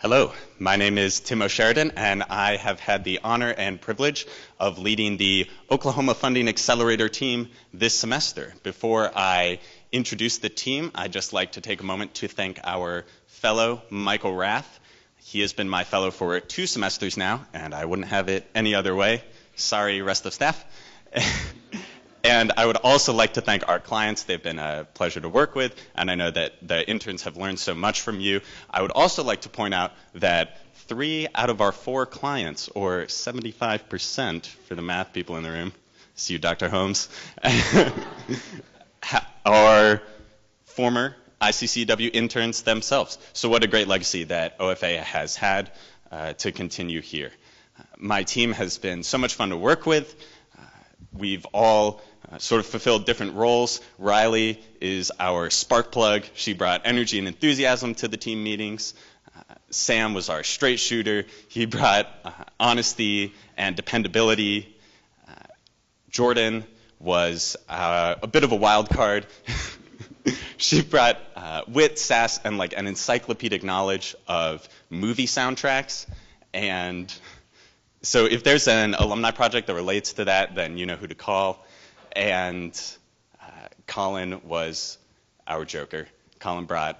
Hello, my name is Tim O'Sheridan, and I have had the honor and privilege of leading the Oklahoma Funding Accelerator team this semester. Before I introduce the team, I'd just like to take a moment to thank our fellow, Michael Rath. He has been my fellow for 2 semesters now, and I wouldn't have it any other way. Sorry, rest of staff. And I would also like to thank our clients. They've been a pleasure to work with, and I know that the interns have learned so much from you. I would also like to point out that 3 out of our 4 clients, or 75% for the math people in the room, see you, Dr. Holmes, are former I-CCEW interns themselves. So what a great legacy that OFA has had to continue here. My team has been so much fun to work with. We've all sort of fulfilled different roles. Riley is our spark plug. She brought energy and enthusiasm to the team meetings. Sam was our straight shooter. He brought honesty and dependability. Jordan was a bit of a wild card. She brought wit, sass, and like an encyclopedic knowledge of movie soundtracks. And so if there's an alumni project that relates to that, then you know who to call. And Colin was our joker. Colin brought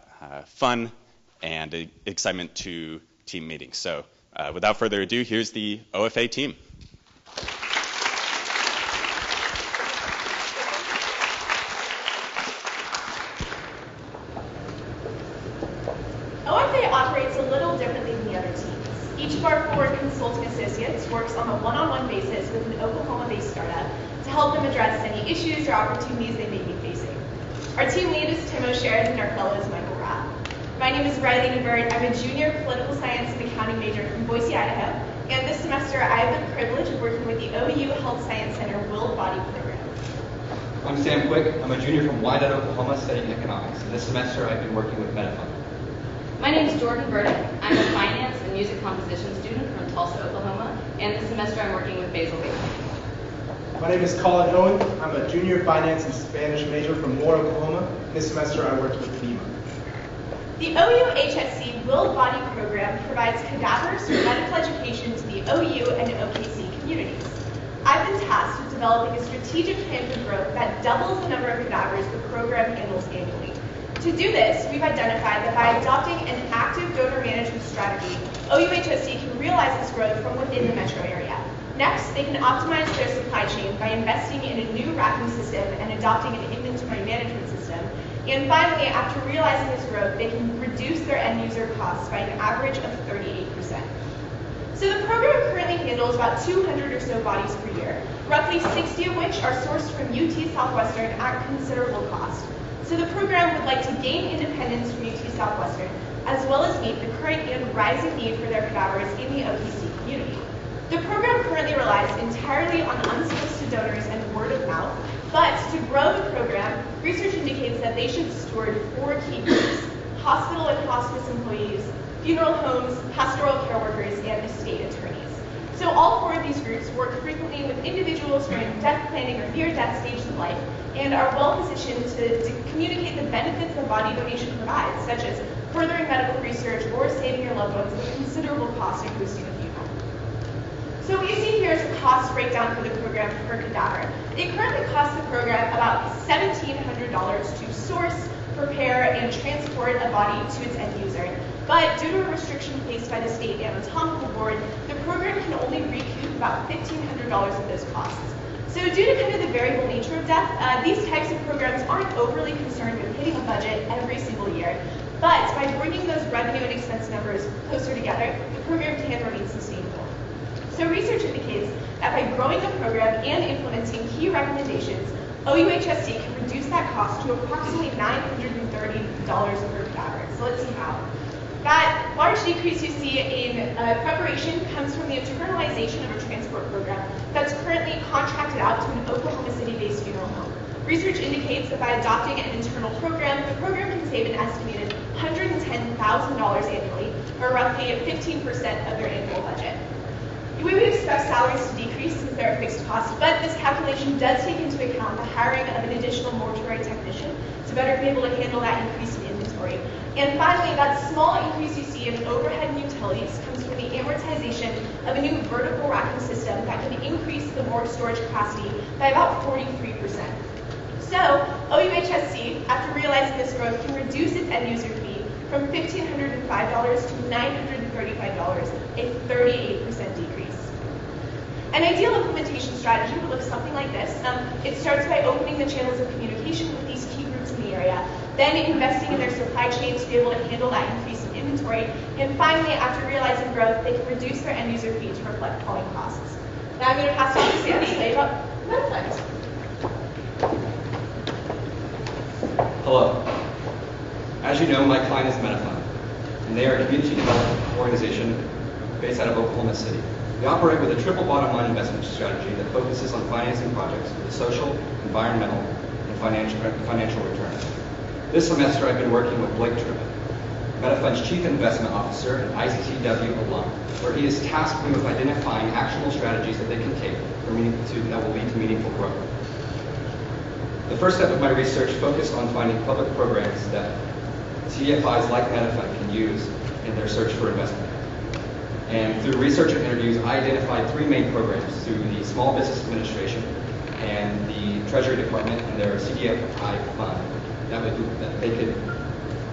fun and excitement to team meetings. So without further ado, here's the OFA team. OFA operates a little differently than the other teams. Each of our 4 consulting associates works on a one-on-one basis with an Oklahoma-based startup to help them address any issues or opportunities they may be facing. Our team lead is Tim O'Sheridan, and our fellow is Michael Rath. My name is Riley Nevert. I'm a junior political science and accounting major from Boise, Idaho, and this semester I have the privilege of working with the OU Health Science Center Will Body program. I'm Sam Quick. I'm a junior from Wyandotte, Oklahoma, studying economics, and this semester I've been working with MetaFund. My name is Jordan Burdick. I'm a finance and music composition student from Tulsa, Oklahoma, and this semester I'm working with Basil Baker. My name is Colin Owen. I'm a junior finance and Spanish major from Moore, Oklahoma. This semester I worked with FEMA. The OU HSC Will Body program provides cadavers for medical education to the OU and OKC communities. I've been tasked with developing a strategic plan for growth that doubles the number of cadavers the program handles annually. To do this, we've identified that by adopting an active donor management strategy, OUHSC can realize this growth from within the metro area. Next, they can optimize their supply chain by investing in a new racking system and adopting an inventory management system. And finally, after realizing this growth, they can reduce their end user costs by an average of 38%. So the program currently handles about 200 or so bodies per year, roughly 60 of which are sourced from UT Southwestern at considerable cost. So the program would like to gain independence from UT Southwestern, as well as meet the current and rising need for their cadavers in the OKC community. The program currently relies entirely on unsolicited donors and word of mouth, but to grow the program, research indicates that they should steward 4 key groups: hospital and hospice employees, funeral homes, pastoral care workers, and estate attorneys. So all 4 of these groups work frequently with individuals who are in death planning or near-death stages of life and are well positioned to communicate the benefits that body donation provides, such as furthering medical research or saving your loved ones at a considerable cost of hosting a funeral. So what you see here is a cost breakdown for the program per cadaver. It currently costs the program about $1,700 to source, prepare, and transport a body to its end user. But due to a restriction placed by the state anatomical board, the program can only recoup about $1,500 of those costs. So due to kind of the variable nature of death, these types of programs aren't overly concerned with hitting a budget every single year. But by bringing those revenue and expense numbers closer together, the program can remain sustainable. So research indicates that by growing the program and implementing key recommendations, OUHSC can reduce that cost to approximately $930 per cadaver. So let's see how. That large decrease you see in preparation comes from the internalization of a transport program that's currently contracted out to an Oklahoma City-based funeral home. Research indicates that by adopting an internal program, the program can save an estimated $110,000 annually, or roughly 15% of their annual budget. We would expect salaries to decrease since they're a fixed cost, but this calculation does take into account the hiring of an additional mortuary technician to better be able to handle that increase in inventory inventory. And finally, that small increase you see in overhead and utilities comes from the amortization of a new vertical racking system that can increase the morgue storage capacity by about 43%. So, OUHSC, after realizing this growth, can reduce its end user fee from $1,505 to $935, a 38% decrease. An ideal implementation strategy would look something like this. It starts by opening the channels of communication with these key groups in the area, then investing in their supply chains to be able to handle that increase in inventory, and finally, after realizing growth, they can reduce their end user fee to reflect falling costs. Now I'm going to pass it on to Sam to tell you about MetaFund. Hello. As you know, my client is MetaFund, and they are a community development organization based out of Oklahoma City. We operate with a triple bottom line investment strategy that focuses on financing projects with a social, environmental, and financial return. This semester I've been working with Blake Tripp, MetaFund's Chief Investment Officer and I-CCEW alum, where he is tasked me with identifying actionable strategies that they can take that will lead to meaningful growth. The first step of my research focused on finding public programs that CDFIs like MetaFund can use in their search for investment. And through research and interviews, I identified three main programs through the Small Business Administration and the Treasury Department and their CDFI fund that they could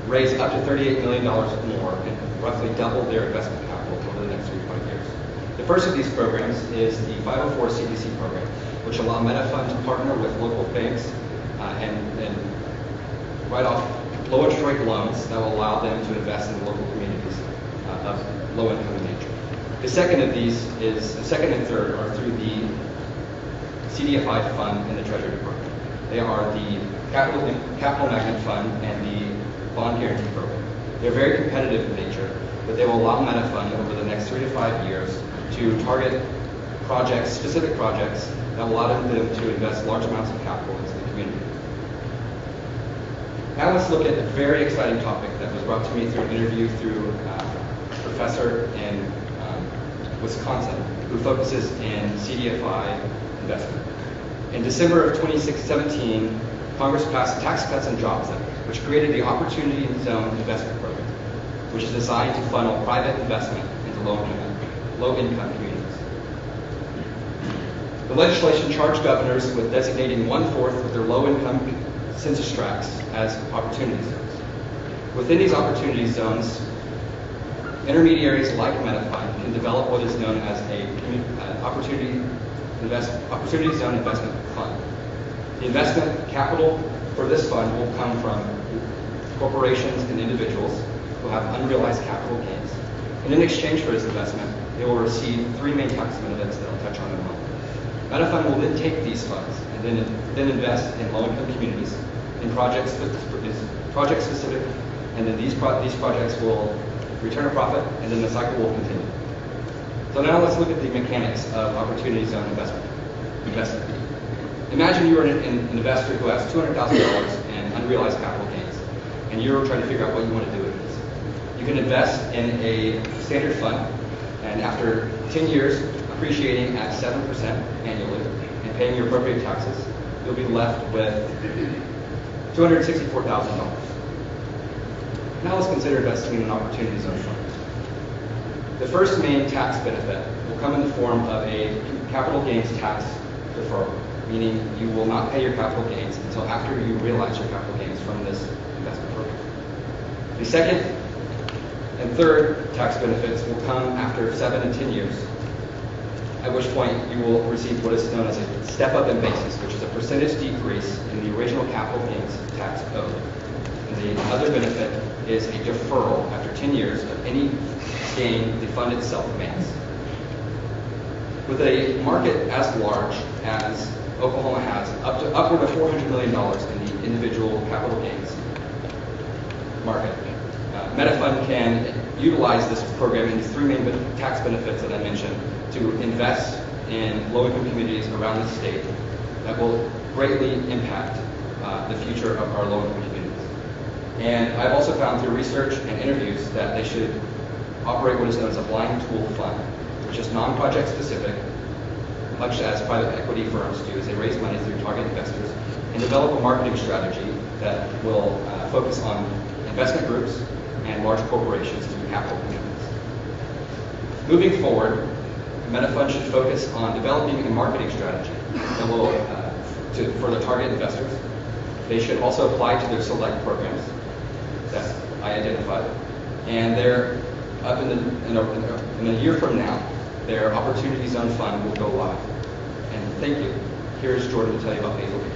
raise up to $38 million more and roughly double their investment capital over the next 3 to 5 years. The first of these programs is the 504 CDC program, which allow MetaFund to partner with local banks and write off low interest rate loans that will allow them to invest in local communities of low income in nature. The second of these is, the second and third are through the CDFI fund in the Treasury Department. They are the Capital Magnet Fund and the Bond Guarantee Program. They're very competitive in nature, but they will allow MetaFund over the next 3 to 5 years to target projects, specific projects, that will allow them to invest large amounts of capital into the community. Now let's look at a very exciting topic that was brought to me through an interview through a professor in Wisconsin who focuses in CDFI investment. In December of 2017, Congress passed the Tax Cuts and Jobs Act, which created the Opportunity Zone Investment Program, which is designed to funnel private investment into low-income communities. The legislation charged governors with designating 1/4 of their low-income census tracts as opportunity zones. Within these opportunity zones, intermediaries like MetaFund can develop what is known as an Opportunity Zone Investment Fund. The investment capital for this fund will come from corporations and individuals who have unrealized capital gains. And in exchange for this investment, they will receive three main tax benefits that I'll touch on in a moment. MetaFund will then take these funds and then invest in low-income communities in project specific, and then these projects will return a profit, and then the cycle will continue. So now let's look at the mechanics of Opportunity Zone investment. Imagine you are an investor who has $200,000 in unrealized capital gains, and you're trying to figure out what you want to do with this. You can invest in a standard fund, and after 10 years, appreciating at 7% annually and paying your appropriate taxes, you'll be left with $264,000. Now let's consider investing in an Opportunity Zone fund. The first main tax benefit will come in the form of a capital gains tax deferral, meaning you will not pay your capital gains until after you realize your capital gains from this investment program. The second and third tax benefits will come after 7 and 10 years, at which point you will receive what is known as a step-up in basis, which is a percentage decrease in the original capital gains tax owed. And the other benefit is a deferral after 10 years of any gain the fund itself makes. With a market as large as Oklahoma has, upward of $400 million in the individual capital gains market, MetaFund can utilize this program and these three main tax benefits that I mentioned to invest in low-income communities around the state that will greatly impact the future of our low-income communities. And I've also found through research and interviews that they should operate what is known as a blind tool fund, which is non-project specific, much as private equity firms do as they raise money through target investors, and develop a marketing strategy that will focus on investment groups, and large corporations through capital commitments. Moving forward, MetaFund should focus on developing a marketing strategy that will for the target investors. They should also apply to their select programs that I identified, and they're up in a year from now, their Opportunity Zone Fund will go live. And thank you. Here's Jordan to tell you about Basil Baby.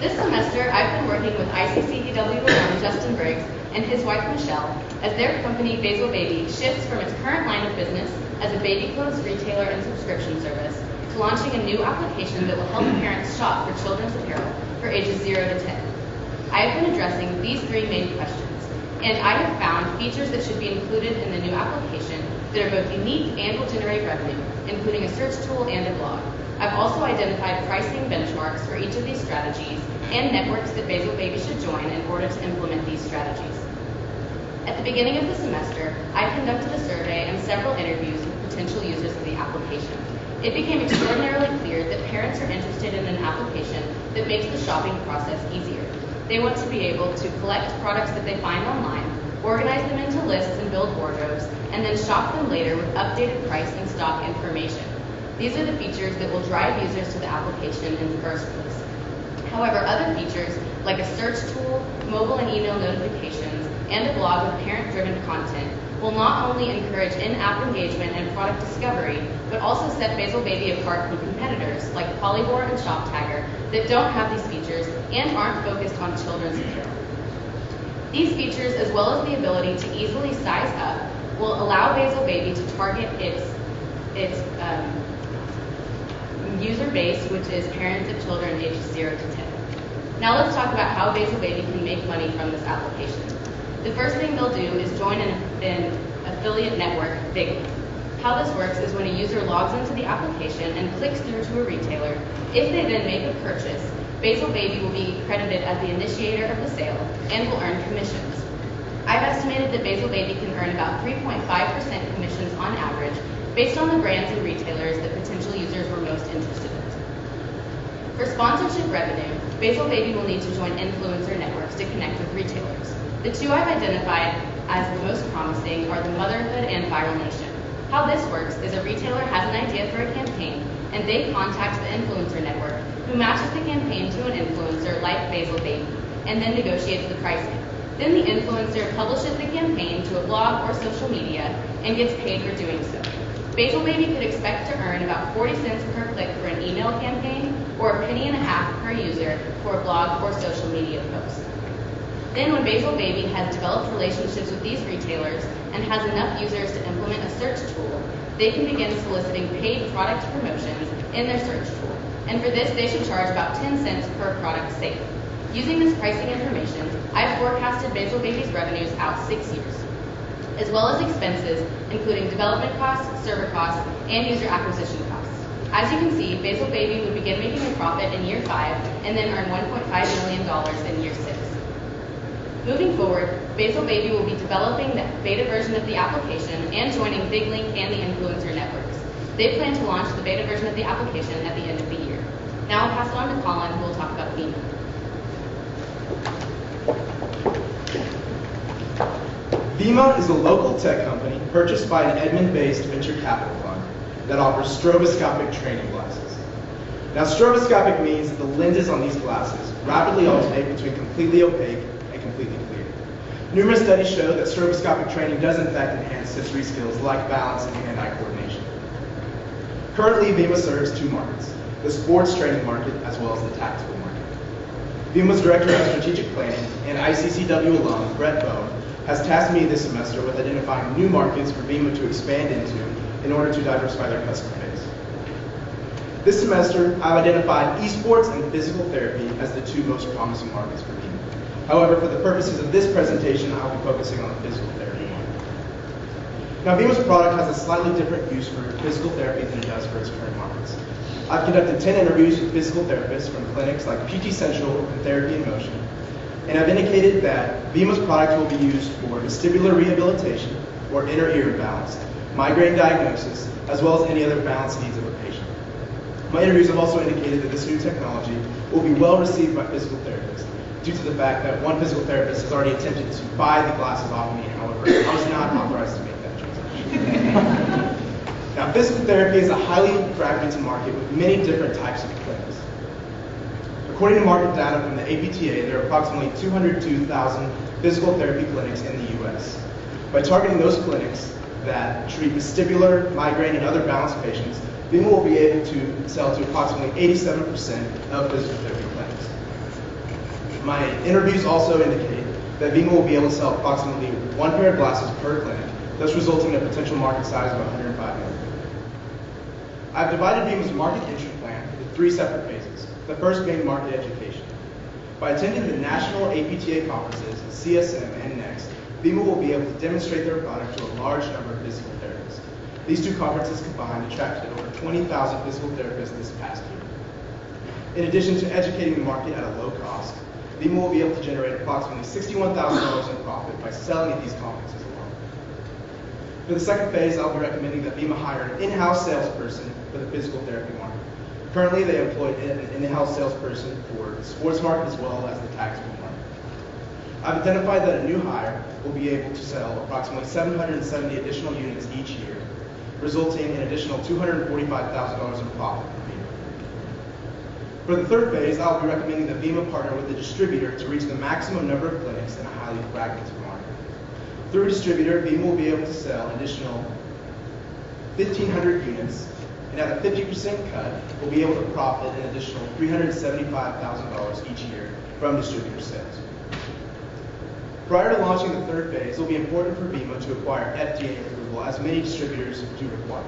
This semester, I've been working with I-CCEW alum Justin Briggs and his wife Michelle as their company, Basil Baby, shifts from its current line of business as a baby clothes retailer and subscription service to launching a new application that will help parents shop for children's apparel for ages 0 to 10. I have been addressing these 3 main questions, and I have found features that should be included in the new application that are both unique and will generate revenue, including a search tool and a blog. I've also identified pricing benchmarks for each of these strategies and networks that Basil Baby should join in order to implement these strategies. At the beginning of the semester, I conducted a survey and several interviews with potential users of the application. It became extraordinarily clear that parents are interested in an application that makes the shopping process easier. They want to be able to collect products that they find online, organize them into lists and build wardrobes, and then shop them later with updated price and stock information. These are the features that will drive users to the application in the first place. However, other features like a search tool, mobile and email notifications, and a blog with parent-driven content will not only encourage in-app engagement and product discovery, but also set Basil Baby apart from competitors like Polybore and ShopTagger that don't have these features and aren't focused on children's apparel. These features, as well as the ability to easily size up, will allow Basil Baby to target its user base, which is parents of children ages 0 to 10. Now let's talk about how Basil Baby can make money from this application. The first thing they'll do is join an affiliate network, Bigly. How this works is when a user logs into the application and clicks through to a retailer, if they then make a purchase, Basil Baby will be credited as the initiator of the sale and will earn commissions. I've estimated that Basil Baby can earn about 3.5% commissions on average based on the brands and retailers that potential users were most interested in. For sponsorship revenue, Basil Baby will need to join influencer networks to connect with retailers. The 2 I've identified as the most promising are the Motherhood and Viral Nation. How this works is a retailer has an idea for a campaign and they contact the influencer network who matches the campaign to an influencer like Basil Baby and then negotiates the pricing. Then the influencer publishes the campaign to a blog or social media and gets paid for doing so. Basil Baby could expect to earn about 40 cents per click for an email campaign or a penny and a half per user for a blog or social media post. Then when Basil Baby has developed relationships with these retailers and has enough users to implement a search tool, they can begin soliciting paid product promotions in their search tool. And for this, they should charge about 10 cents per product sale. Using this pricing information, I've forecasted Basil Baby's revenues out 6 years, as well as expenses, including development costs, server costs, and user acquisition costs. As you can see, Basil Baby would begin making a profit in year 5 and then earn $1.5 million in year 6. Moving forward, Basil Baby will be developing the beta version of the application and joining BigLink and the influencer networks. They plan to launch the beta version of the application at the end of the year. Now I'll pass it on to Colin, who will talk about Vima. Vima is a local tech company purchased by an Edmond-based venture capital fund that offers stroboscopic training glasses. Now, stroboscopic means that the lenses on these glasses rapidly alternate between completely opaque and completely clear. Numerous studies show that stroboscopic training does in fact enhance sensory skills like balance and hand-eye coordination. Currently, Vima serves 2 markets, the sports training market as well as the tactical market. Vima's Director of Strategic Planning and I-CCEW alum, Brett Bone, has tasked me this semester with identifying new markets for Vima to expand into in order to diversify their customer base. This semester, I've identified esports and physical therapy as the 2 most promising markets for Vima. However, for the purposes of this presentation, I'll be focusing on the physical therapy market. Now, Vima's product has a slightly different use for physical therapy than it does for its current markets. I've conducted 10 interviews with physical therapists from clinics like PT Central and Therapy in Motion, and I've indicated that Vima's product will be used for vestibular rehabilitation or inner ear balance, migraine diagnosis, as well as any other balance needs of a patient. My interviews have also indicated that this new technology will be well received by physical therapists, due to the fact that one physical therapist has already attempted to buy the glasses off me. However, I was not authorized to make that transaction. Now, physical therapy is a highly fragmented market with many different types of clinics. According to market data from the APTA, there are approximately 202,000 physical therapy clinics in the U.S. By targeting those clinics that treat vestibular, migraine, and other balance patients, BIMA will be able to sell to approximately 87% of physical therapy clinics. My interviews also indicate that BIMA will be able to sell approximately one pair of glasses per clinic, thus resulting in a potential market size of 105 million. I've divided BIMA's market entry plan into 3 separate phases, the first being market education. By attending the national APTA conferences, CSM, and NEXT, BIMA will be able to demonstrate their product to a large number of physical therapists. These 2 conferences combined attracted over 20,000 physical therapists this past year. In addition to educating the market at a low cost, BIMA will be able to generate approximately $61,000 in profit by selling at these conferences alone. For the second phase, I'll be recommending that BIMA hire an in-house salesperson for the physical therapy market. Currently, they employ an in-house salesperson for the sports market as well as the taxable market. I've identified that a new hire will be able to sell approximately 770 additional units each year, resulting in an additional $245,000 in profit for BIMA. For the third phase, I'll be recommending that BIMA partner with a distributor to reach the maximum number of clinics in a highly fragmented market. Through a distributor, BIMA will be able to sell an additional 1,500 units, and at a 50% cut, we'll be able to profit an additional $375,000 each year from distributor sales. Prior to launching the third phase, it will be important for BIMA to acquire FDA approval, as many distributors do require.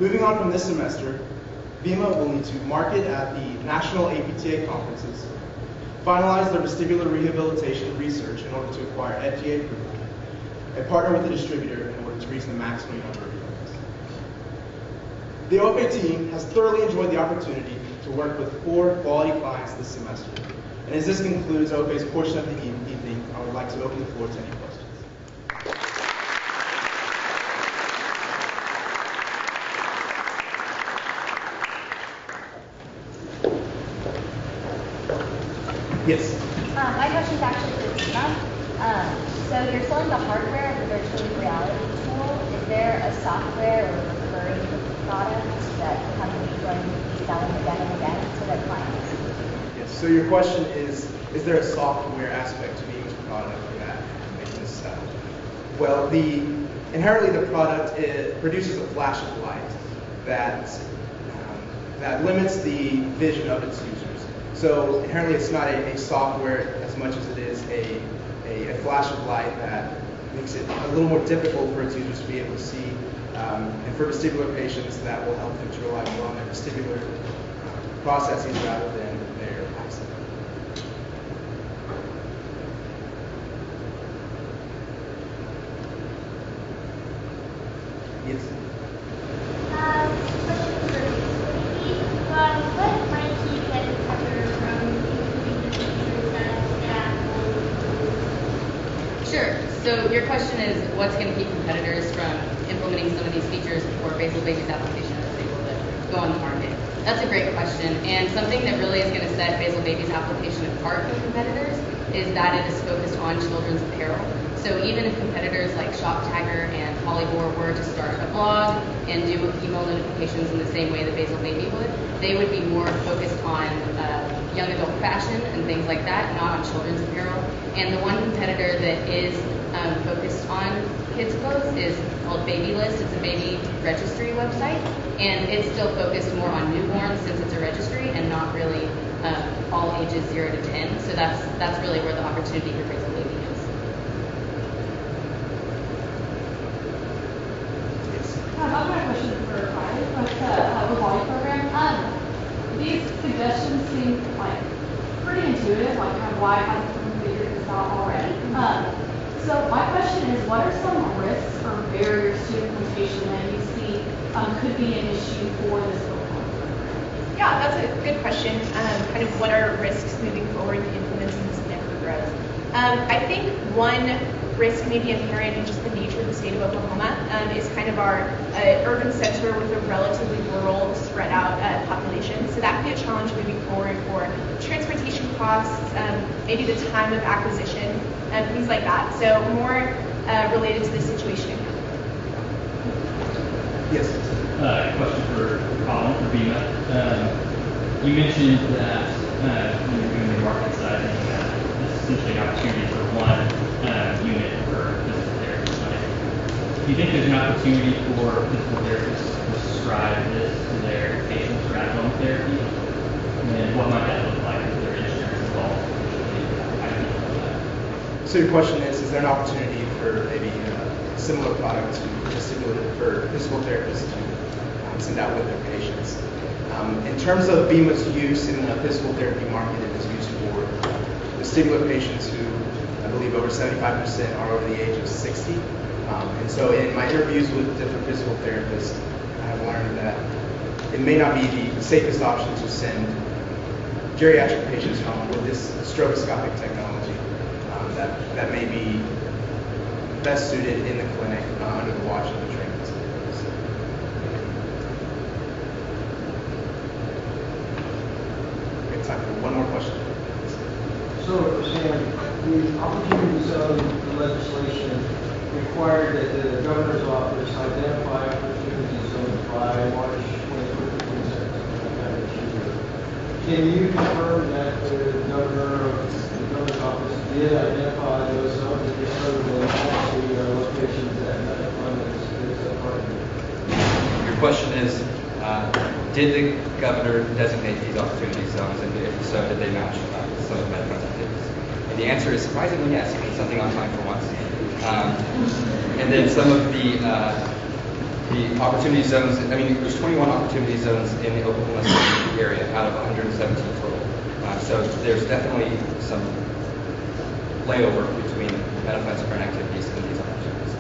Moving on from this semester, BIMA will need to market at the national APTA conferences, finalize their vestibular rehabilitation research in order to acquire FDA approval, and partner with a distributor in order to reach the maximum number of units. The OFA team has thoroughly enjoyed the opportunity to work with 4 quality clients this semester. And as this concludes OFA's portion of the evening, I would like to open the floor to any questions. Yes. My question is actually for Tina. So you're selling the hardware of the virtual reality tool. Is there a software or recurring product that the company is going to be selling again and again to their clients? Yes. So your question is there a software aspect to being a product that makes this sell? Well, inherently the product produces a flash of light that limits the vision of its users. So inherently it's not a software as much as it is a flash of light that makes it a little more difficult for its users to be able to see. And for vestibular patients, that will help them to rely more on their vestibular processes rather than their eyesight. Yes. Question for you. What might keep a competitor from including the features that Sure. So your question is, what's going to keep competitors from implementing some of these features before Basal Baby's application is able to go on the market? That's a great question, and something that really is going to set Basal Baby's application apart from competitors is that it is focused on children's apparel. So even if competitors like ShopTagger and Polybore were to start a blog and do email notifications in the same way that Basal Baby would, they would be more focused on young adult fashion and things like that, not on children's apparel. And the one competitor that is focused on kids' clothes is called Babylist. It's a baby registry website, and it's still focused more on newborns since it's a registry and not really all ages 0 to 10. So that's really where the opportunity for Basal Baby is. I've got a question for Ryan with the body program. These suggestions seem like pretty intuitive, like kind of why I haven't figured this out already. So my question is, what are some risks or barriers to implementation that you see could be an issue for this program? Yeah, that's a good question. Kind of what are risks moving forward in implementing this never growth? I think one risk may be inherent in just the nature of the state of Oklahoma, is kind of our urban center with a relatively rural, spread out population. So that could be a challenge moving forward for transportation costs, maybe the time of acquisition, things like that. So more related to the situation in California. Yes. Question for Colin, for BEMA. You mentioned that when you're doing the market sizing, this is essentially an opportunity for one unit per physical therapy clinic. Do you think there's an opportunity for physical therapists to prescribe this to their patients for at-home therapy? And what might that look like if their insurance involved? How do you think about that? So your question is there an opportunity for maybe a similar product for physical therapists to send out with their patients? In terms of BEMA's use in the physical therapy market, it is used for vestibular patients who, I believe over 75% are over the age of 60. And so in my interviews with different physical therapists, I have learned that it may not be the safest option to send geriatric patients home with this stroboscopic technology that may be best suited in the clinic under the watch of the trained physicians. We have time for one more question. So, Sam, the opportunity zone legislation required that the governor's office identify opportunity zones by March 21st, 22nd, something like that each year. Can you confirm that the governor's office did identify those zones and just so that the locations that Medifund is a part of it? Your question is, did the governor designate these opportunity zones, and if so, did they match some of Medifund's activities? And the answer is surprisingly yes. It's something on time for once. And then some of the opportunity zones, I mean, there's 21 opportunity zones in the Oklahoma City area out of 117 total. So there's definitely some layover between Medifund's current activities and these opportunities.